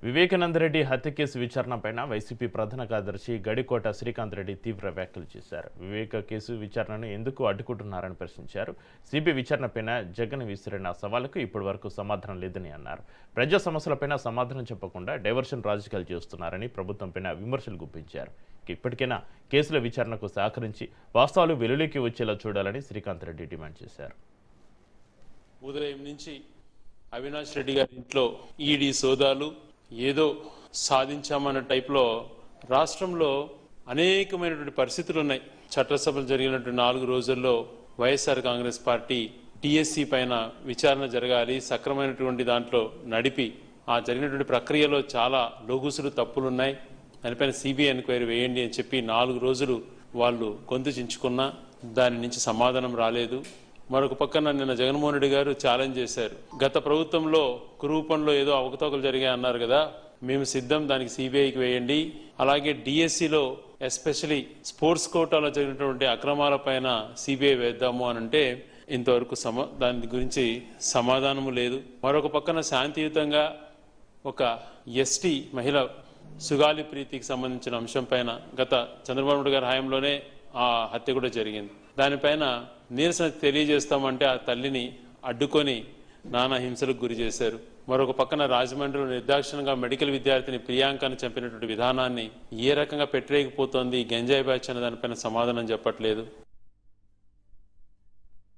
వివేకానంద రెడ్డి హత్య case విచారణపైన YCP ప్రధాన కార్యదర్శి గడికోట శ్రీకాంత్ రెడ్డి తీవ్ర వ్యాఖ్యలు చేశారు. వివేక కేసు విచారణను ఎందుకు అడ్డుకుంటున్నారని ప్రశ్నించారు. సిబిఐ విచారణపైన జగన్ విసిరిన సవాలుకు ఇప్పటి వరకు సమాధానం లేదని అన్నారు. ప్రజా సమస్యలపైన సమాధానం చెప్పకుండా డైవర్షన్ రాజకీయాలు చేస్తున్నారని ప్రభుత్వంపైన విమర్శలు గుప్పించారు. ఇప్పటికైనా కేసుల విచారణకు సహకరించి వాస్తవాలు వెలుగులోకి వచ్చేలా చూడాలని శ్రీకాంత్ రెడ్డి డిమాండ్ చేశారు. ఉదయం నుంచి అవినాష్ రెడ్డి గారి ఇంట్లో ఈడీ సోదాలు ఏదో సాధించామన్న టైప్లో రాష్ట్రంలో అనేకమైనటువంటి పరిస్థితులు ఉన్నాయి. చట్టసభలు జరిగినటువంటి 4 రోజుల్లో వైఎస్ఆర్ కాంగ్రెస్ పార్టీ టీఎస్సీ పైన విచారణ జరగాలి, సక్రమైనటువంటి దాంట్లో నడిపి ఆ జరిగినటువంటి ప్రక్రియలో చాలా లోగుసులు తప్పులున్నాయి, దానిపైన సిబిఐ ఎంక్వైరీ వేయండి అని చెప్పి 4 రోజులు వాళ్ళు గొంతు చించుకున్నా దాని నుంచి సమాధానం రాలేదు. మరొక పక్కన నిన్న జగన్మోహన్ రెడ్డి గారు ఛాలెంజ్ చేశారు. గత ప్రభుత్వంలో కురూపంలో ఏదో అవకతవకలు జరిగాయి అన్నారు కదా, మేము సిద్ధం, దానికి సిబిఐకి వేయండి. అలాగే డిఎస్సిలో ఎస్పెషలీ స్పోర్ట్స్ కోటాలో జరిగినటువంటి అక్రమాల పైన సిబిఐ వేద్దాము అని అంటే ఇంతవరకు దాని గురించి సమాధానము లేదు. మరొక పక్కన శాంతియుతంగా ఒక ఎస్టీ మహిళ సుగాలి ప్రీతికి సంబంధించిన అంశం పైన గత చంద్రబాబు నాయుడు గారి హయాంలోనే ఆ హత్య కూడా జరిగింది. దానిపైన నిరసన తెలియజేస్తామంటే ఆ తల్లిని అడ్డుకొని నానా హింసలకు గురి చేశారు. మరొక పక్కన రాజమండ్రిలో నిర్దాక్షిణంగా మెడికల్ విద్యార్థిని ప్రియాంకను చంపినటువంటి విధానాన్ని ఏ రకంగా పెట్టలేకపోతోంది గంజాయి బ్యాచ్ అనే దానిపైన సమాధానం చెప్పట్లేదు.